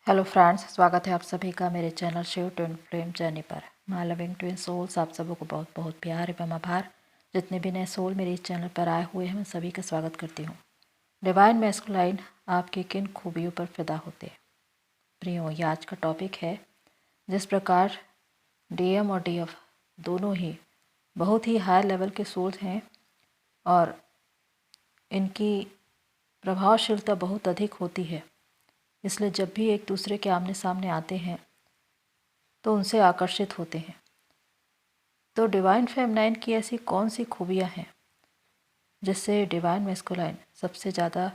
Hello friends, स्वागत है आप सभी का मेरे channel Shiv twin flame journey पर। माय लविंग ट्विन सोल्स, आप सबों को बहुत बहुत प्यार एवं आभार। जितने भी नए सोल मेरे इस चैनल पर आए हुए हैं मैं सभी का स्वागत करती हूँ। डिवाइन मैस्कुलाइन आपकी किन खूबियों पर फिदा होते हैं? प्रियो, ये आज का टॉपिक है। जिस प्रकार डीएम और डीएफ दोनों ही बहुत ही हाई लेवल के सोल्स हैं और इनकी प्रभावशीलता बहुत अधिक होती है, इसलिए जब भी एक दूसरे के आमने सामने आते हैं तो उनसे आकर्षित होते हैं। तो डिवाइन फेमिनाइन की ऐसी कौन सी खूबियाँ हैं जिससे डिवाइन मैस्कुलाइन सबसे ज़्यादा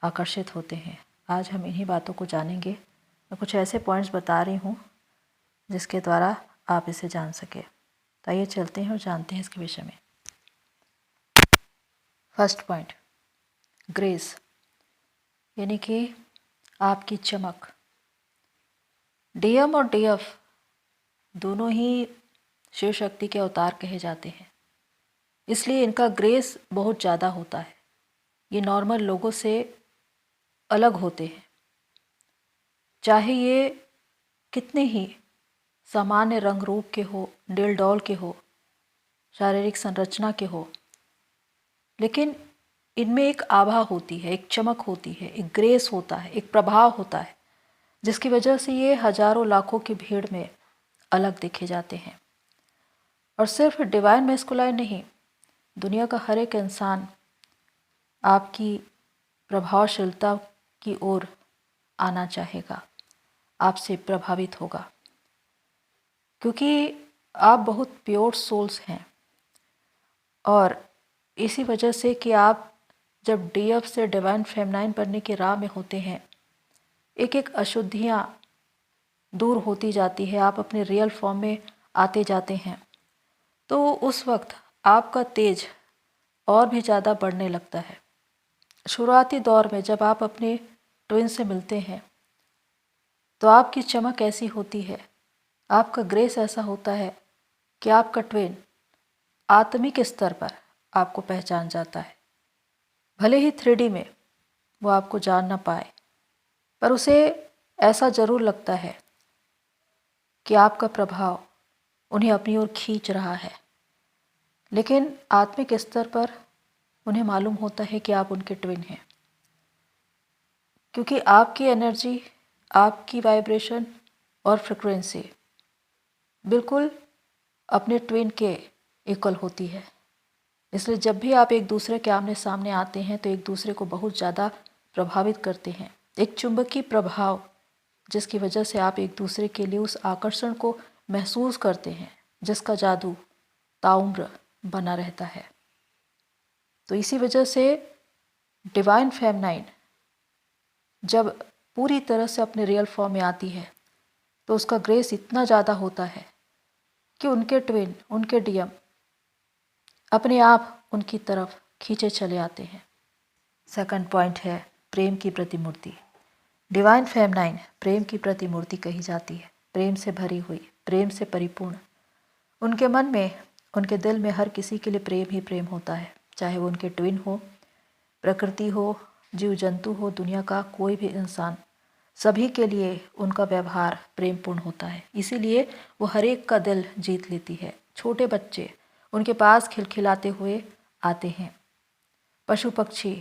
आकर्षित होते हैं? आज हम इन्हीं बातों को जानेंगे। मैं कुछ ऐसे पॉइंट्स बता रही हूँ जिसके द्वारा आप इसे जान सकें। तो आइए चलते हैं और जानते हैं इसके विषय में। फर्स्ट पॉइंट, ग्रेस, यानी कि आपकी चमक। डीएम और डीएफ दोनों ही शिव शक्ति के अवतार कहे जाते हैं, इसलिए इनका ग्रेस बहुत ज़्यादा होता है। ये नॉर्मल लोगों से अलग होते हैं, चाहे ये कितने ही सामान्य रंग रूप के हो, डिल डॉल के हो, शारीरिक संरचना के हो, लेकिन इनमें एक आभा होती है, एक चमक होती है, एक ग्रेस होता है, एक प्रभाव होता है, जिसकी वजह से ये हजारों लाखों की भीड़ में अलग देखे जाते हैं। और सिर्फ डिवाइन मैस्कुलाइन नहीं, दुनिया का हर एक इंसान आपकी प्रभावशीलता की ओर आना चाहेगा, आपसे प्रभावित होगा, क्योंकि आप बहुत प्योर सोल्स हैं। और इसी वजह से कि आप जब डीएफ से डिवाइन फेमिनाइन बनने की राह में होते हैं, एक एक अशुद्धियाँ दूर होती जाती है, आप अपने रियल फॉर्म में आते जाते हैं। तो उस वक्त आपका तेज और भी ज़्यादा बढ़ने लगता है। शुरुआती दौर में जब आप अपने ट्विन से मिलते हैं तो आपकी चमक ऐसी होती है, आपका ग्रेस ऐसा होता है कि आपका ट्विन आत्मिक स्तर पर आपको पहचान जाता है। भले ही 3D में वो आपको जान ना पाए, पर उसे ऐसा ज़रूर लगता है कि आपका प्रभाव उन्हें अपनी ओर खींच रहा है। लेकिन आत्मिक स्तर पर उन्हें मालूम होता है कि आप उनके ट्विन हैं, क्योंकि आपकी एनर्जी, आपकी वाइब्रेशन और फ्रिक्वेंसी बिल्कुल अपने ट्विन के इक्वल होती है। इसलिए जब भी आप एक दूसरे के आमने सामने आते हैं तो एक दूसरे को बहुत ज़्यादा प्रभावित करते हैं। एक चुंबकीय प्रभाव, जिसकी वजह से आप एक दूसरे के लिए उस आकर्षण को महसूस करते हैं, जिसका जादू ताउम्र बना रहता है। तो इसी वजह से डिवाइन फेमिनाइन जब पूरी तरह से अपने रियल फॉर्म में आती है तो उसका ग्रेस इतना ज़्यादा होता है कि उनके ट्विन, उनके डीएम अपने आप उनकी तरफ खींचे चले आते हैं। सेकंड पॉइंट है प्रेम की प्रतिमूर्ति। डिवाइन फेमिनाइन प्रेम की प्रतिमूर्ति कही जाती है, प्रेम से भरी हुई, प्रेम से परिपूर्ण। उनके मन में, उनके दिल में हर किसी के लिए प्रेम ही प्रेम होता है, चाहे वो उनके ट्विन हो, प्रकृति हो, जीव जंतु हो, दुनिया का कोई भी इंसान, सभी के लिए उनका व्यवहार प्रेमपूर्ण होता है। इसीलिए वो हर एक का दिल जीत लेती है। छोटे बच्चे उनके पास खिलखिलाते हुए आते हैं, पशु पक्षी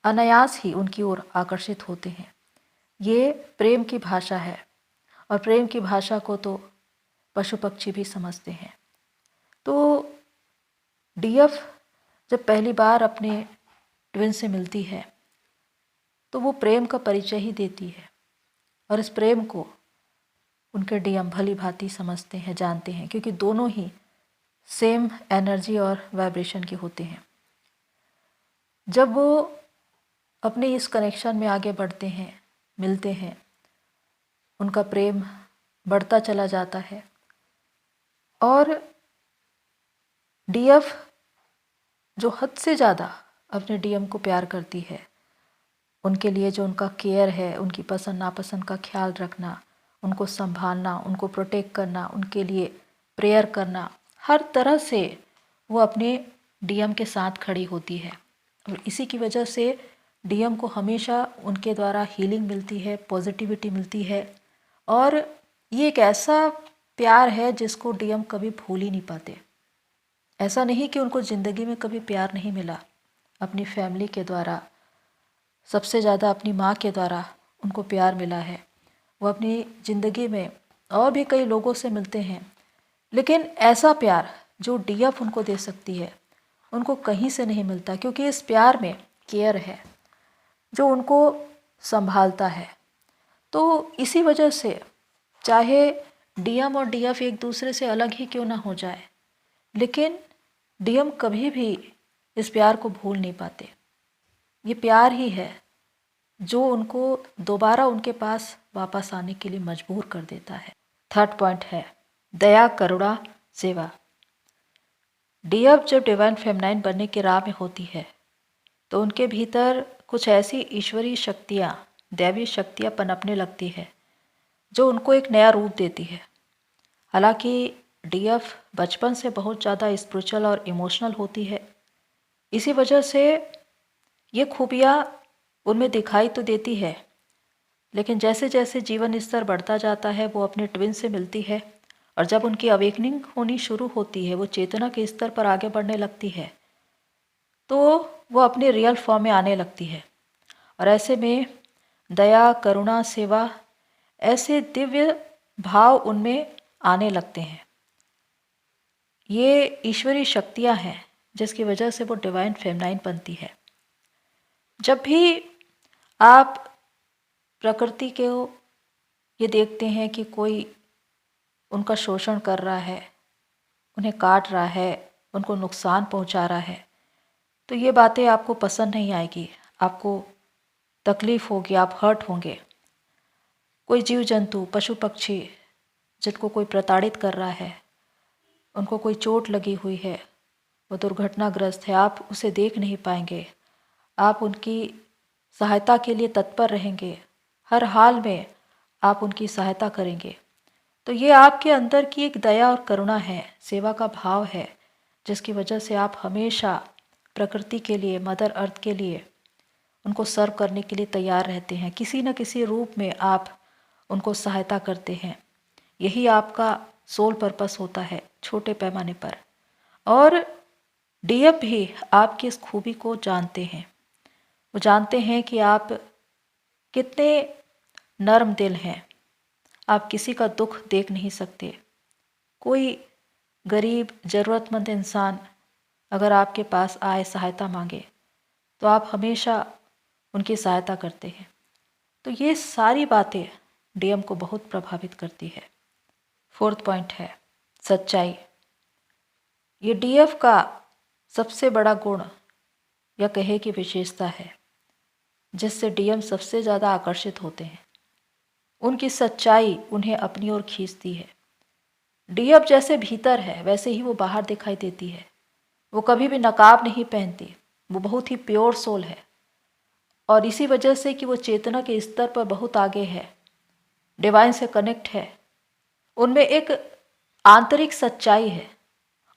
अनायास ही उनकी ओर आकर्षित होते हैं। ये प्रेम की भाषा है, और प्रेम की भाषा को तो पशु पक्षी भी समझते हैं। तो डीएफ जब पहली बार अपने ट्विन से मिलती है तो वो प्रेम का परिचय ही देती है, और इस प्रेम को उनके डीएम भली भांति समझते हैं, जानते हैं, क्योंकि दोनों ही सेम एनर्जी और वाइब्रेशन के होते हैं। जब वो अपने इस कनेक्शन में आगे बढ़ते हैं, मिलते हैं, उनका प्रेम बढ़ता चला जाता है। और डीएफ जो हद से ज़्यादा अपने डीएम को प्यार करती है, उनके लिए जो उनका केयर है, उनकी पसंद नापसंद का ख्याल रखना, उनको संभालना, उनको प्रोटेक्ट करना, उनके लिए प्रेयर करना, हर तरह से वो अपने डीएम के साथ खड़ी होती है। और इसी की वजह से डीएम को हमेशा उनके द्वारा हीलिंग मिलती है, पॉजिटिविटी मिलती है, और ये एक ऐसा प्यार है जिसको डीएम कभी भूल ही नहीं पाते। ऐसा नहीं कि उनको ज़िंदगी में कभी प्यार नहीं मिला, अपनी फैमिली के द्वारा, सबसे ज़्यादा अपनी माँ के द्वारा उनको प्यार मिला है। वो अपनी ज़िंदगी में और भी कई लोगों से मिलते हैं, लेकिन ऐसा प्यार जो डीएफ उनको दे सकती है उनको कहीं से नहीं मिलता, क्योंकि इस प्यार में केयर है जो उनको संभालता है। तो इसी वजह से चाहे डीएम और डीएफ एक दूसरे से अलग ही क्यों ना हो जाए, लेकिन डीएम कभी भी इस प्यार को भूल नहीं पाते। ये प्यार ही है जो उनको दोबारा उनके पास वापस आने के लिए मजबूर कर देता है। थर्ड पॉइंट है दया, करुणा, सेवा। डीएफ जब डिवाइन फेमिनाइन बनने की राह में होती है तो उनके भीतर कुछ ऐसी ईश्वरीय शक्तियाँ, दैवी शक्तियाँ पनपने लगती है जो उनको एक नया रूप देती है। हालांकि डीएफ बचपन से बहुत ज़्यादा स्पिरिचुअल और इमोशनल होती है, इसी वजह से ये खूबियाँ उनमें दिखाई तो देती है, लेकिन जैसे जैसे जीवन स्तर बढ़ता जाता है वो अपने ट्विन से मिलती है, और जब उनकी अवेकनिंग होनी शुरू होती है, वो चेतना के स्तर पर आगे बढ़ने लगती है, तो वो अपने रियल फॉर्म में आने लगती है। और ऐसे में दया, करुणा, सेवा, ऐसे दिव्य भाव उनमें आने लगते हैं। ये ईश्वरीय शक्तियाँ हैं जिसकी वजह से वो डिवाइन फेमिनाइन बनती है। जब भी आप प्रकृति को ये देखते हैं कि कोई उनका शोषण कर रहा है, उन्हें काट रहा है, उनको नुकसान पहुंचा रहा है, तो ये बातें आपको पसंद नहीं आएगी, आपको तकलीफ़ होगी, आप हर्ट होंगे। कोई जीव जंतु, पशु पक्षी जिनको कोई प्रताड़ित कर रहा है, उनको कोई चोट लगी हुई है, वो दुर्घटनाग्रस्त है, आप उसे देख नहीं पाएंगे, आप उनकी सहायता के लिए तत्पर रहेंगे, हर हाल में आप उनकी सहायता करेंगे। तो ये आपके अंदर की एक दया और करुणा है, सेवा का भाव है, जिसकी वजह से आप हमेशा प्रकृति के लिए, मदर अर्थ के लिए उनको सर्व करने के लिए तैयार रहते हैं। किसी न किसी रूप में आप उनको सहायता करते हैं। यही आपका सोल पर्पस होता है छोटे पैमाने पर। और डीएफ भी आपकी इस खूबी को जानते हैं। वो जानते हैं कि आप कितने नर्म दिल हैं, आप किसी का दुख देख नहीं सकते। कोई गरीब ज़रूरतमंद इंसान अगर आपके पास आए, सहायता मांगे, तो आप हमेशा उनकी सहायता करते हैं। तो ये सारी बातें डीएम को बहुत प्रभावित करती है। फोर्थ पॉइंट है सच्चाई। ये डीएफ का सबसे बड़ा गुण या कहे कि विशेषता है जिससे डीएम सबसे ज़्यादा आकर्षित होते हैं। उनकी सच्चाई उन्हें अपनी ओर खींचती है। डीएफ जैसे भीतर है वैसे ही वो बाहर दिखाई देती है। वो कभी भी नकाब नहीं पहनती, वो बहुत ही प्योर सोल है। और इसी वजह से कि वो चेतना के स्तर पर बहुत आगे है, डिवाइन से कनेक्ट है, उनमें एक आंतरिक सच्चाई है,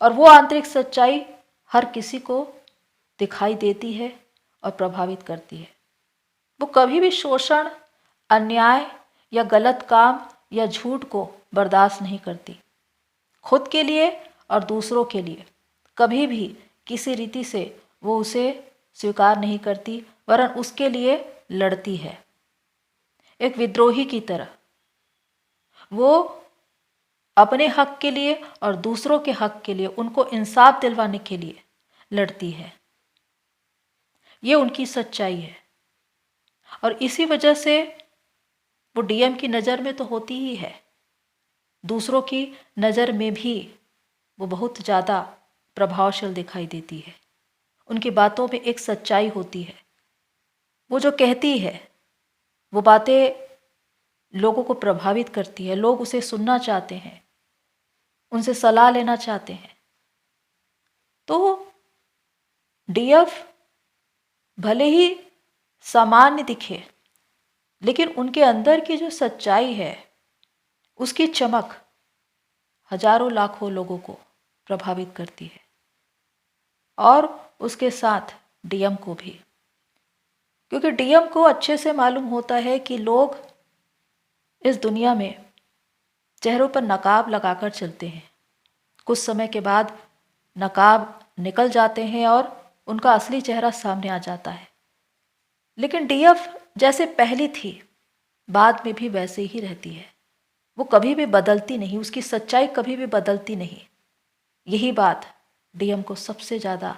और वो आंतरिक सच्चाई हर किसी को दिखाई देती है और प्रभावित करती है। वो कभी भी शोषण, अन्याय या गलत काम या झूठ को बर्दाश्त नहीं करती। खुद के लिए और दूसरों के लिए कभी भी किसी रीति से वो उसे स्वीकार नहीं करती, वरन उसके लिए लड़ती है। एक विद्रोही की तरह वो अपने हक के लिए और दूसरों के हक के लिए, उनको इंसाफ दिलवाने के लिए लड़ती है। ये उनकी सच्चाई है। और इसी वजह से वो डीएम की नज़र में तो होती ही है, दूसरों की नज़र में भी वो बहुत ज़्यादा प्रभावशाली दिखाई देती है। उनकी बातों में एक सच्चाई होती है। वो जो कहती है वो बातें लोगों को प्रभावित करती है, लोग उसे सुनना चाहते हैं, उनसे सलाह लेना चाहते हैं। तो डीएफ भले ही सामान्य दिखे, लेकिन उनके अंदर की जो सच्चाई है, उसकी चमक हजारों लाखों लोगों को प्रभावित करती है, और उसके साथ डीएम को भी। क्योंकि डीएम को अच्छे से मालूम होता है कि लोग इस दुनिया में चेहरों पर नकाब लगाकर चलते हैं। कुछ समय के बाद नकाब निकल जाते हैं और उनका असली चेहरा सामने आ जाता है। लेकिन डीएफ जैसे पहली थी बाद में भी वैसे ही रहती है। वो कभी भी बदलती नहीं, उसकी सच्चाई कभी भी बदलती नहीं। यही बात डीएम को सबसे ज़्यादा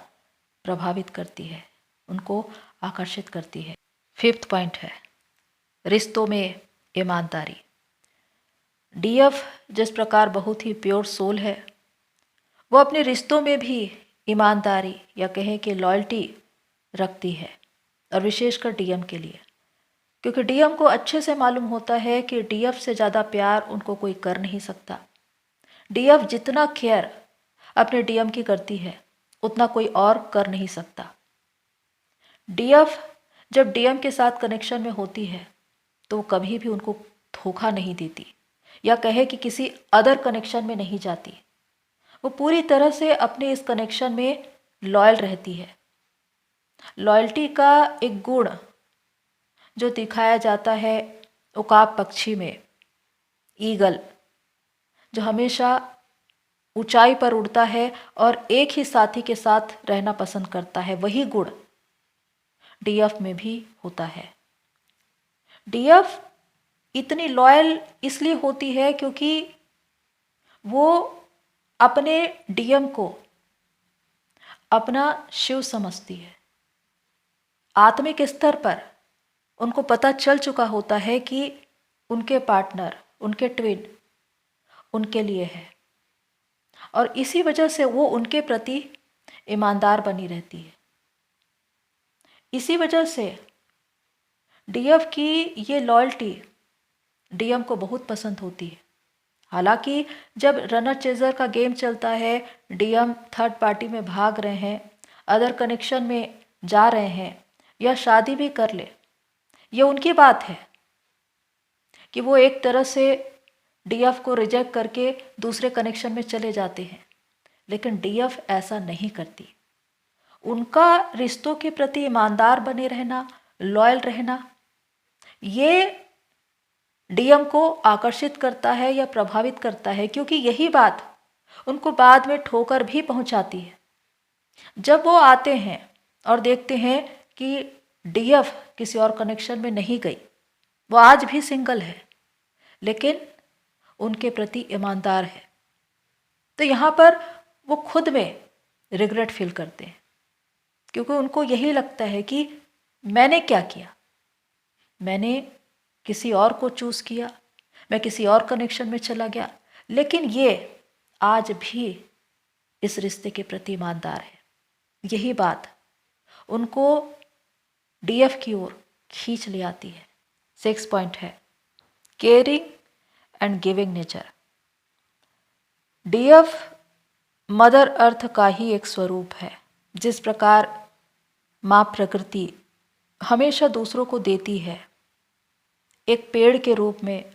प्रभावित करती है, उनको आकर्षित करती है। 5th पॉइंट है रिश्तों में ईमानदारी। डीएफ जिस प्रकार बहुत ही प्योर सोल है, वो अपने रिश्तों में भी ईमानदारी या कहें कि लॉयल्टी रखती है, और विशेषकर डीएम के लिए, क्योंकि डीएम को अच्छे से मालूम होता है कि डीएफ से ज़्यादा प्यार उनको कोई कर नहीं सकता। डीएफ जितना केयर अपने डीएम की करती है उतना कोई और कर नहीं सकता। डीएफ जब डीएम के साथ कनेक्शन में होती है तो वो कभी भी उनको धोखा नहीं देती, या कहे कि किसी अदर कनेक्शन में नहीं जाती। वो पूरी तरह से अपने इस कनेक्शन में लॉयल रहती है। लॉयल्टी का एक गुण जो दिखाया जाता है उकाब पक्षी में, ईगल जो हमेशा ऊंचाई पर उड़ता है और एक ही साथी के साथ रहना पसंद करता है, वही गुण डीएफ में भी होता है। डीएफ इतनी लॉयल इसलिए होती है क्योंकि वो अपने डीएम को अपना शिव समझती है। आत्मिक स्तर पर उनको पता चल चुका होता है कि उनके पार्टनर, उनके ट्विन उनके लिए है, और इसी वजह से वो उनके प्रति ईमानदार बनी रहती है। इसी वजह से डीएफ की ये लॉयल्टी डीएम को बहुत पसंद होती है। हालांकि जब रनर चेजर का गेम चलता है, डीएम थर्ड पार्टी में भाग रहे हैं, अदर कनेक्शन में जा रहे हैं, या शादी भी कर ले, ये उनकी बात है कि वो एक तरह से डीएफ को रिजेक्ट करके दूसरे कनेक्शन में चले जाते हैं। लेकिन डीएफ ऐसा नहीं करती। उनका रिश्तों के प्रति ईमानदार बने रहना, लॉयल रहना, ये डीएम को आकर्षित करता है या प्रभावित करता है, क्योंकि यही बात उनको बाद में ठोकर भी पहुंचाती है। जब वो आते हैं और देखते हैं कि डीएफ किसी और कनेक्शन में नहीं गई, वो आज भी सिंगल है लेकिन उनके प्रति ईमानदार है, तो यहाँ पर वो खुद में रिग्रेट फील करते हैं, क्योंकि उनको यही लगता है कि मैंने क्या किया, मैंने किसी और को चूज़ किया, मैं किसी और कनेक्शन में चला गया, लेकिन ये आज भी इस रिश्ते के प्रति ईमानदार है। यही बात उनको डीएफ की ओर खींच ले आती है। 6 पॉइंट है caring and giving nature. DF mother earth का ही एक स्वरूप है। जिस प्रकार माँ प्रकृति हमेशा दूसरों को देती है, एक पेड़ के रूप में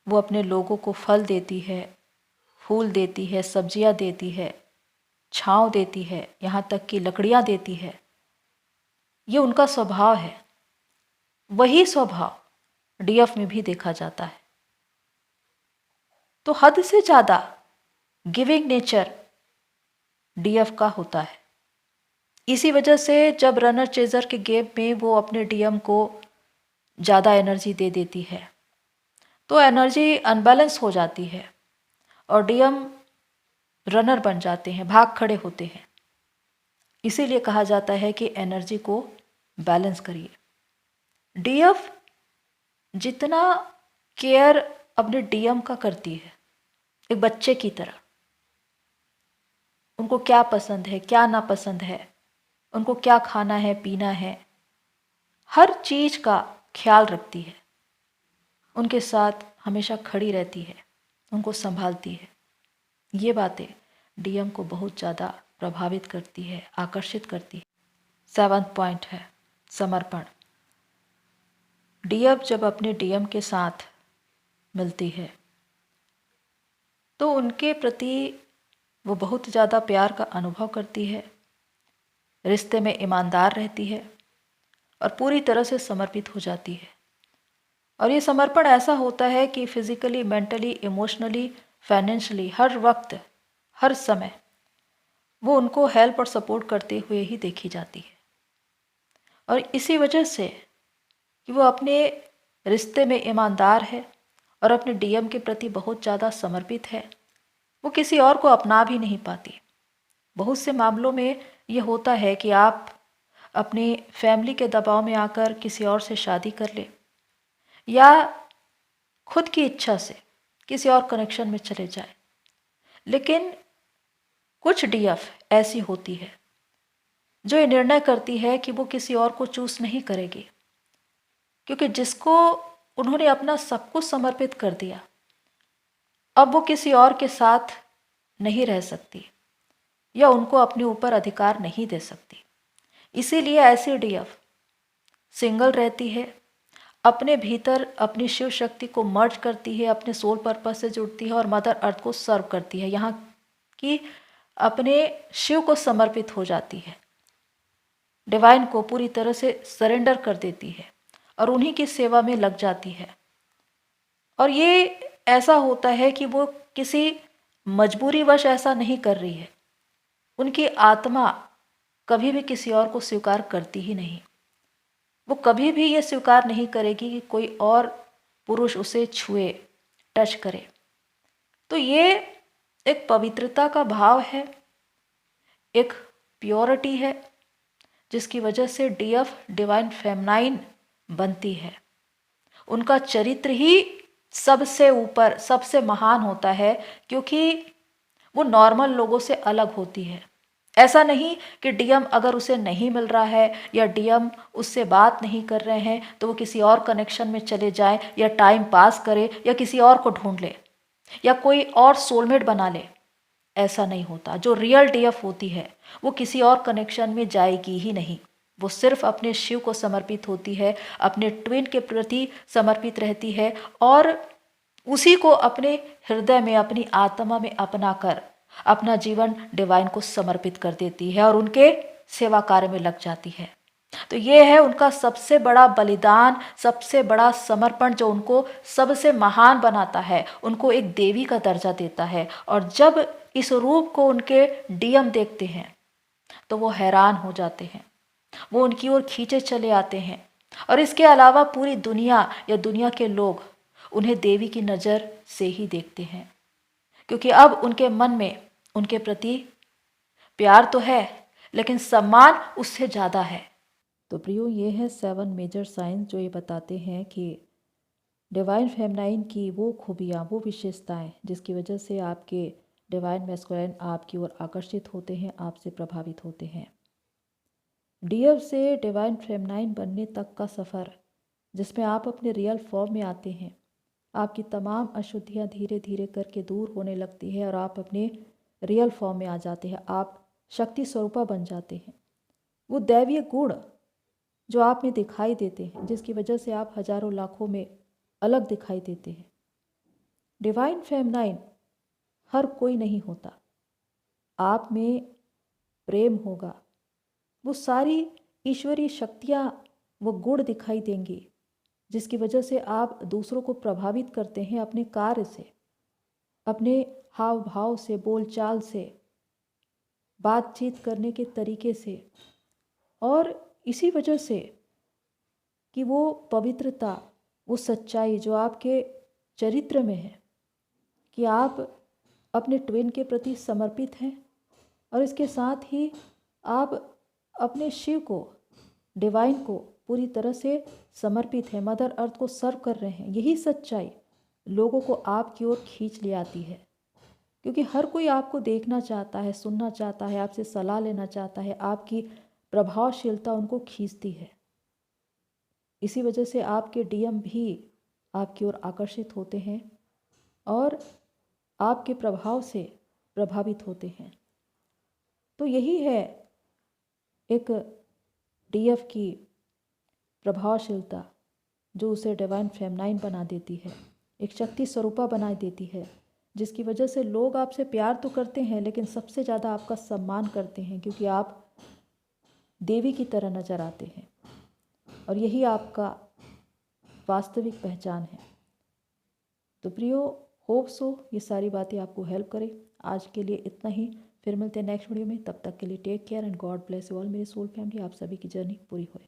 वो अपने लोगों को फल देती है, फूल देती है, सब्जियां देती है, छांव देती है, यहाँ तक कि लकड़ियाँ देती है। ये उनका स्वभाव है। वही स्वभाव डीएफ में भी देखा जाता है। तो हद से ज़्यादा गिविंग नेचर डीएफ का होता है। इसी वजह से जब रनर चेजर के गेम में वो अपने डीएम को ज़्यादा एनर्जी दे देती है तो एनर्जी अनबैलेंस हो जाती है और डीएम रनर बन जाते हैं, भाग खड़े होते हैं। इसीलिए कहा जाता है कि एनर्जी को बैलेंस करिए। डीएफ जितना केयर अपने डीएम का करती है, एक बच्चे की तरह, उनको क्या पसंद है, क्या नापसंद है, उनको क्या खाना है, पीना है, हर चीज़ का ख्याल रखती है, उनके साथ हमेशा खड़ी रहती है, उनको संभालती है। ये बातें डीएम को बहुत ज़्यादा प्रभावित करती है, आकर्षित करती है। 7th पॉइंट है समर्पण। डीएफ जब अपने डीएम के साथ मिलती है तो उनके प्रति वो बहुत ज़्यादा प्यार का अनुभव करती है, रिश्ते में ईमानदार रहती है और पूरी तरह से समर्पित हो जाती है। और ये समर्पण ऐसा होता है कि फिजिकली, मेंटली, इमोशनली, फाइनेंशियली हर वक्त, हर समय वो उनको हेल्प और सपोर्ट करते हुए ही देखी जाती है। और इसी वजह से कि वो अपने रिश्ते में ईमानदार है और अपने डीएम के प्रति बहुत ज़्यादा समर्पित है, वो किसी और को अपना भी नहीं पाती। बहुत से मामलों में ये होता है कि आप अपनी फैमिली के दबाव में आकर किसी और से शादी कर ले या खुद की इच्छा से किसी और कनेक्शन में चले जाए। लेकिन कुछ डीएफ ऐसी होती है जो ये निर्णय करती है कि वो किसी और को चूज नहीं करेगी, क्योंकि जिसको उन्होंने अपना सब कुछ समर्पित कर दिया, अब वो किसी और के साथ नहीं रह सकती या उनको अपने ऊपर अधिकार नहीं दे सकती। इसीलिए ऐसी डीएफ सिंगल रहती है, अपने भीतर अपनी शिव शक्ति को मर्ज करती है, अपने सोल पर्पस से जुड़ती है और मदर अर्थ को सर्व करती है, यहाँ की अपने शिव को समर्पित हो जाती है, डिवाइन को पूरी तरह से सरेंडर कर देती है और उन्हीं की सेवा में लग जाती है। और ये ऐसा होता है कि वो किसी मजबूरीवश ऐसा नहीं कर रही है, उनकी आत्मा कभी भी किसी और को स्वीकार करती ही नहीं। वो कभी भी ये स्वीकार नहीं करेगी कि कोई और पुरुष उसे छुए, टच करे। तो ये एक पवित्रता का भाव है, एक प्योरिटी है, जिसकी वजह से डीएफ डिवाइन फेमनाइन बनती है। उनका चरित्र ही सबसे ऊपर, सबसे महान होता है, क्योंकि वो नॉर्मल लोगों से अलग होती है। ऐसा नहीं कि डीएम अगर उसे नहीं मिल रहा है या डीएम उससे बात नहीं कर रहे हैं तो वो किसी और कनेक्शन में चले जाए या टाइम पास करे या किसी और को ढूंढ ले या कोई और सोलमेट बना ले। ऐसा नहीं होता। जो रियल डीएफ होती है वो किसी और कनेक्शन में जाएगी ही नहीं। वो सिर्फ अपने शिव को समर्पित होती है, अपने ट्विन के प्रति समर्पित रहती है और उसी को अपने हृदय में, अपनी आत्मा में अपना कर अपना जीवन डिवाइन को समर्पित कर देती है और उनके सेवा कार्य में लग जाती है। तो ये है उनका सबसे बड़ा बलिदान, सबसे बड़ा समर्पण, जो उनको सबसे महान बनाता है, उनको एक देवी का दर्जा देता है। और जब इस रूप को उनके डीएम देखते हैं तो वो हैरान हो जाते हैं, वो उनकी ओर खींचे चले आते हैं। और इसके अलावा पूरी दुनिया या दुनिया के लोग उन्हें देवी की नज़र से ही देखते हैं, क्योंकि अब उनके मन में उनके प्रति प्यार तो है लेकिन सम्मान उससे ज़्यादा है। तो प्रियो, ये है 7 मेजर साइंस जो ये बताते हैं कि डिवाइन फेमनाइन की वो खूबियाँ, वो विशेषताएं जिसकी वजह से आपके डिवाइन मैस्कुलाइन आपकी ओर आकर्षित होते हैं, आपसे प्रभावित होते हैं। डीएफ से डिवाइन फेमनाइन बनने तक का सफ़र, जिसमें आप अपने रियल फॉर्म में आते हैं, आपकी तमाम अशुद्धियाँ धीरे धीरे करके दूर होने लगती है और आप अपने रियल फॉर्म में आ जाते हैं। आप शक्ति स्वरूपा बन जाते हैं। वो दैवीय गुण जो आप में दिखाई देते हैं, जिसकी वजह से आप हजारों लाखों में अलग दिखाई देते हैं। डिवाइन फेमनाइन हर कोई नहीं होता। आप में प्रेम होगा, वो सारी ईश्वरीय शक्तियाँ, वो गुण दिखाई देंगी, जिसकी वजह से आप दूसरों को प्रभावित करते हैं अपने कार्य से, अपने हाव भाव से, बोलचाल से, बातचीत करने के तरीके से। और इसी वजह से कि वो पवित्रता, वो सच्चाई जो आपके चरित्र में है, कि आप अपने ट्विन के प्रति समर्पित हैं और इसके साथ ही आप अपने शिव को, डिवाइन को पूरी तरह से समर्पित है, मदर अर्थ को सर्व कर रहे हैं। यही सच्चाई लोगों को आपकी ओर खींच ले आती है, क्योंकि हर कोई आपको देखना चाहता है, सुनना चाहता है, आपसे सलाह लेना चाहता है। आपकी प्रभावशीलता उनको खींचती है। इसी वजह से आपके डीएम भी आपकी ओर आकर्षित होते हैं और आपके प्रभाव से प्रभावित होते हैं। तो यही है एक डीएफ की प्रभावशीलता, जो उसे डिवाइन फेमनाइन बना देती है, एक शक्ति स्वरूपा बना देती है, जिसकी वजह से लोग आपसे प्यार तो करते हैं लेकिन सबसे ज़्यादा आपका सम्मान करते हैं, क्योंकि आप देवी की तरह नज़र आते हैं। और यही आपका वास्तविक पहचान है। तो प्रियो, होप सो ये सारी बातें आपको हेल्प करें। आज के लिए इतना ही, फिर मिलते हैं नेक्स्ट वीडियो में। तब तक के लिए take care and God bless you all मेरे सोल फैमिली। आप सभी की जर्नी पूरी होए।